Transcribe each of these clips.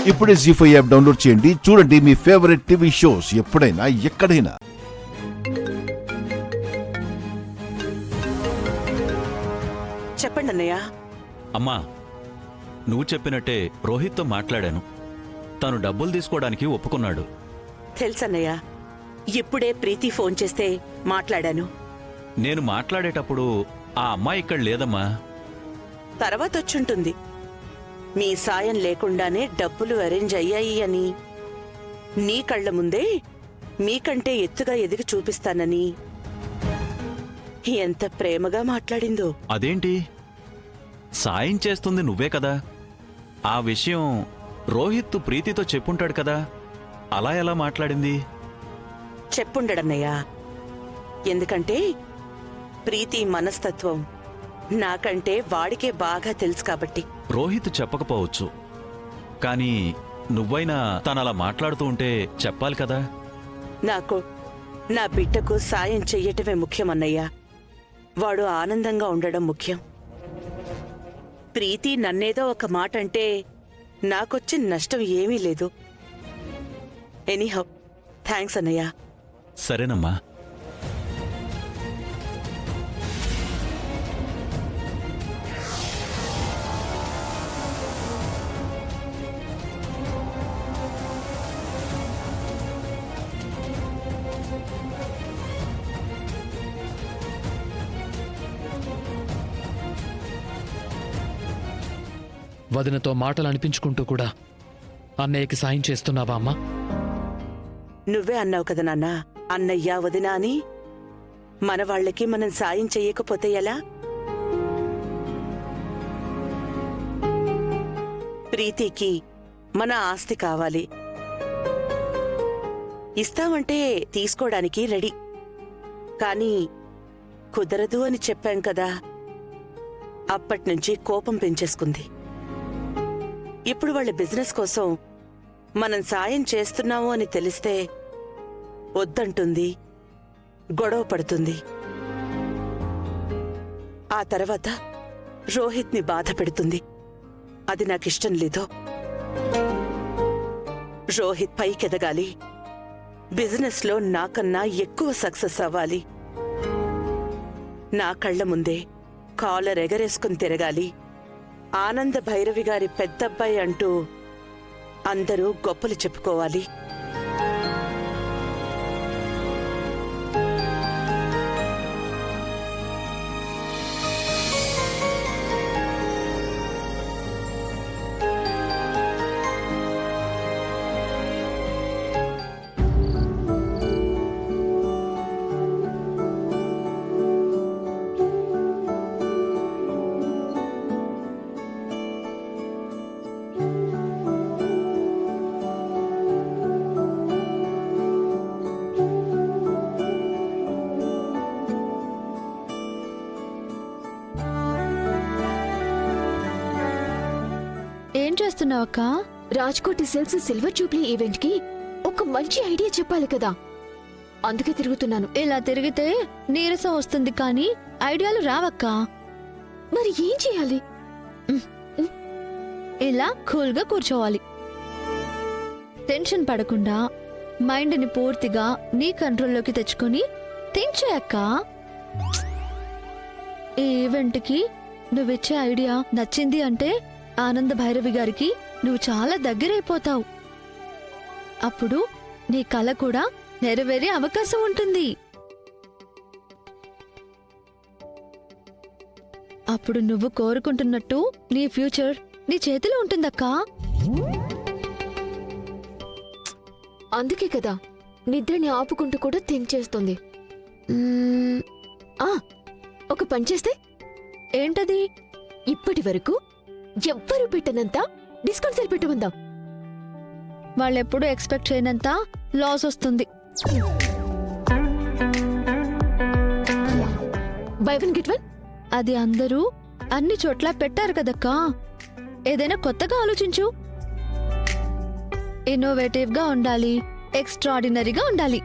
ఇప్పుడే జీ5 app download చేయండి. చూడండి మీ ఫేవరెట్ టీవీ షోస్ ఎప్పుడైనా ఎక్కడైనా. చెప్పండి అన్నయ్య. అమ్మా, నువ్వు చెప్పినట్టే రోహిత్తో మాట్లాడాను. తను డబ్బులు తీసుకోవడానికి ఒప్పుకున్నాడు. తెలుసన్నయ్య, ఇప్పుడే ప్రీతి ఫోన్ చేస్తే మాట్లాడాను. నేను మాట్లాడేటప్పుడు ఆ అమ్మాయి ఇక్కడ లేదమ్మా. తర్వాత వచ్చుంటుంది. మీ సాయం లేకుండానే డబ్బులు అరేంజ్ అయ్యాయి అని, నీ కళ్ల ముందే మీకంటే ఎత్తుగా ఎదిగి చూపిస్తానని ఎంత ప్రేమగా మాట్లాడిందో. అదేంటి, సాయం చేస్తుంది నువ్వే కదా. ఆ విషయం రోహిత్ ప్రీతితో చెప్పుంటాడు కదా, అలా ఎలా మాట్లాడింది? చెప్పుండడన్నయ్యా. ఎందుకంటే ప్రీతి మనస్తత్వం నాకంటే వాడికే బాగా తెలుసు కాబట్టి. రోహిత్ చెప్పకపోవచ్చు, కానీ నువ్వైనా తనలా మాట్లాడుతూ ఉంటే చెప్పాలి కదా. నాకు నా బిడ్డకు సాయం చెయ్యటమే ముఖ్యమన్నయ్యా. వాడు ఆనందంగా ఉండడం ముఖ్యం. ప్రీతి నన్నేదో ఒక మాట అంటే నాకొచ్చిన నష్టం ఏమీ లేదు. ఎనీహౌ, థ్యాంక్స్ అన్నయ్యా. సరేనమ్మా. వదినతో మాటలు అనిపించుకుంటూ కూడా అన్నయ్యకి సాయం చేస్తున్నావా అమ్మా? నువ్వే అన్నావు కదా నాన్న, అన్నయ్య వదినా అని. మన వాళ్ళకి మనం సాయం చెయ్యకపోతే ఎలా? ప్రీతికి మన ఆస్తి కావాలి. ఇస్తామంటే తీసుకోవడానికి రెడీ. కానీ కుదరదు అని చెప్పాం కదా. అప్పట్నుంచి కోపం పెంచేసుకుంది. ఇప్పుడు వాళ్ళ బిజినెస్ కోసం మనం సాయం చేస్తున్నాము అని తెలిస్తే వద్దంటుంది, గొడవ పడుతుంది. ఆ తర్వాత రోహిత్ని బాధ పెడుతుంది. అది నాకిష్టం లేదు. రోహిత్ పైకెదగాలి, బిజినెస్లో నాకన్నా ఎక్కువ సక్సెస్ అవ్వాలి. నా కళ్ల ముందే కాలర్ ఎగరేసుకుని తిరగాలి. ఆనంద భైరవి గారి పెద్దబ్బాయి అంటూ అందరూ గొప్పలు చెప్పుకోవాలి. ఏం చేస్తున్నావక్క? Rajkot sales silver jubilee event కి ఒక మంచి ఐడియా చెప్పాలి కదా, అందుకే తిరుగుతున్నాను. ఇలా తిరిగితే నీరసం వస్తుంది కానీ ఐడియాలు రావక్క. మరి ఏం చేయాలి? ఇలా కూల్గా కూర్చోవాలి. టెన్షన్ పడకుండా మైండ్ని పూర్తిగా నీ కంట్రోల్లోకి తెచ్చుకొని థింక్ చేయక్క. ఈ ఈవెంట్కి నువ్విచ్చే ఐడియా నచ్చింది అంటే ఆనంద భైరవి గారికి నువ్వు చాలా దగ్గరైపోతావు. అప్పుడు నీ కల కూడా నెరవేరే అవకాశం ఉంటుంది. అప్పుడు నువ్వు కోరుకుంటున్నట్టు నీ ఫ్యూచర్ నీ చేతిలో ఉంటుందక్కా. అందుకే కదా నిద్రని ఆపుకుంటూ కూడా థింక్ చేస్తుంది. ఒక పని చేస్తే ఏంటది? ఇప్పటి వరకు ఎవ్వరూ పెట్టనంత డిస్కౌంట్ సేల్ పెట్టమందాం. వాళ్ళెప్పుడు ఎక్స్పెక్ట్ చేయనంత లాస్ వస్తుంది. By one get one. అది అందరూ అన్ని చోట్ల పెట్టారు కదక్కా. ఏదైనా కొత్తగా ఆలోచించు. ఇన్నోవేటివ్ గా ఉండాలి, ఎక్స్ట్రాడినరీగా ఉండాలి.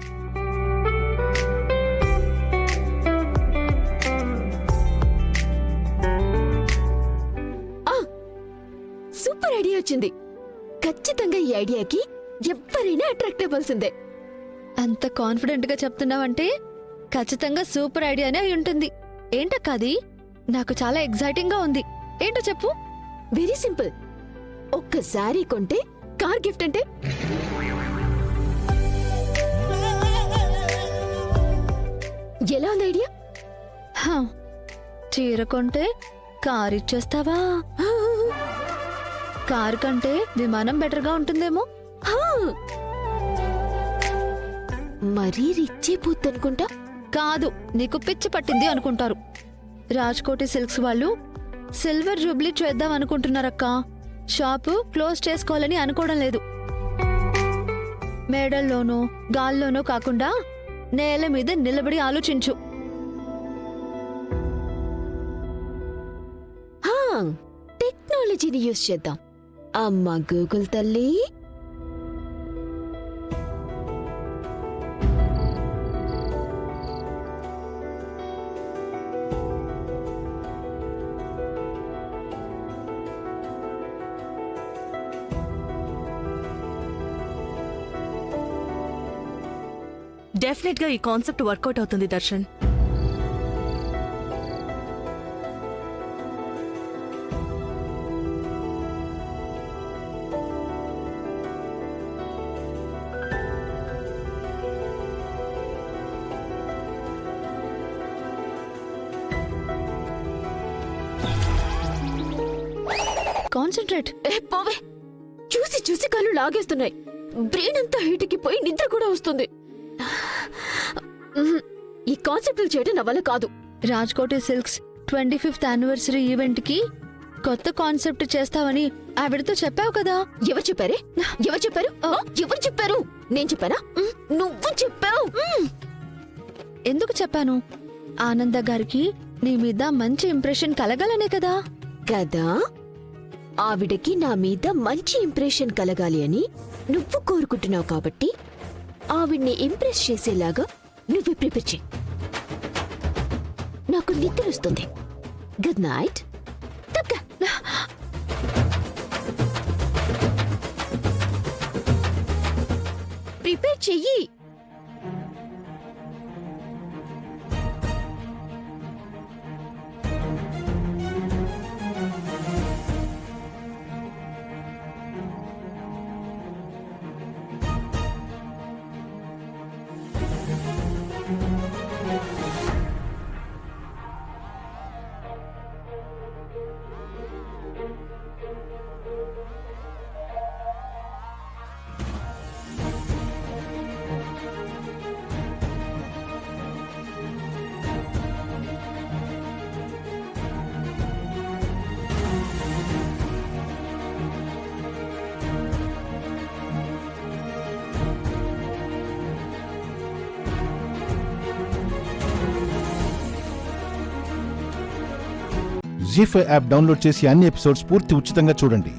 సూపర్ ఐడియా వచ్చింది. ఖచ్చితంగా ఈ ఐడియాకి ఎవరైనా అట్రాక్ట్ అవ్వాల్సిందే. అంత కాన్ఫిడెంట్ గా చెప్తున్నావంటే ఖచ్చితంగా సూపర్ ఐడియానే అయి ఉంటుంది. ఏంటక్క అది? నాకు చాలా ఎగ్జైటింగ్ గా ఉంది. ఏంటో చెప్పు. Very simple. ఒక్క శారీ కొంటే కార్ గిఫ్ట్ అంటే ఎలా ఉంది ఐడియా? హ, చీర కొంటే కార్ ఇచ్చేస్తావా? కార్ కంటే విమానం బెటర్ గా ఉంటుందేమో. హా. మరీ రిచ్ అయిపోద్దనుకుంటా. కాదు, నీకు పిచ్చి పట్టింది అనుకుంటారు. రాజ్కోటి సిల్క్స్ వాళ్ళు సిల్వర్ జూబ్లీ చేద్దాం అనుకుంటున్నారక్క. షాపు క్లోజ్ చేసుకోవాలని అనుకోవడం లేదు. మేడల్లోనో గాల్లోనో కాకుండా నేల మీద నిలబడి ఆలోచించు. హా, టెక్నాలజీని యూజ్ చేద్దాం. అమ్మ గూగుల్ తల్లి. డెఫినెట్ గా ఈ కాన్సెప్ట్ వర్కౌట్ అవుతుంది దర్శన్. కాన్సంట్రేట్. పోవే. చూసి చూసి కళ్ళు లాగేస్తున్నాయి. బ్రెయిన్ అంతా హీట్కి పోయి నిద్ర కూడా వస్తుంది. ఈ కాన్సెప్ట్లు చేయడం నా వల్ల కాదు. Raj-Koti silks 25th anniversary event కి కొత్త కాన్సెప్ట్ చేస్తావని ఆవిడతో చెప్పావు కదా. ఎవరు చెప్పారే? ఎవరు చెప్పారు? ఎవరు చెప్పారు? నేను చెప్పానా? నువ్వు చెప్పావు. ఎందుకు చెప్పాను? ఆనంద గారికి నీ మీద మంచి ఇంప్రెషన్ కలగాలనే కదా. కదా, ఆవిడకి నా మీద మంచి ఇంప్రెషన్ కలగాలి అని నువ్వు కోరుకుంటున్నావు కాబట్టి ఆవిడ్ని ఇంప్రెస్ చేసేలాగా నువ్వు ప్రిపేర్ చేయి. నాకు నిద్ర వస్తుంది. Good night. ప్రిపేర్ చెయ్యి. జీ5 యాప్ డౌన్లోడ్ చేసి అన్ని ఎపిసోడ్స్ పూర్తి ఉచితంగా చూడండి.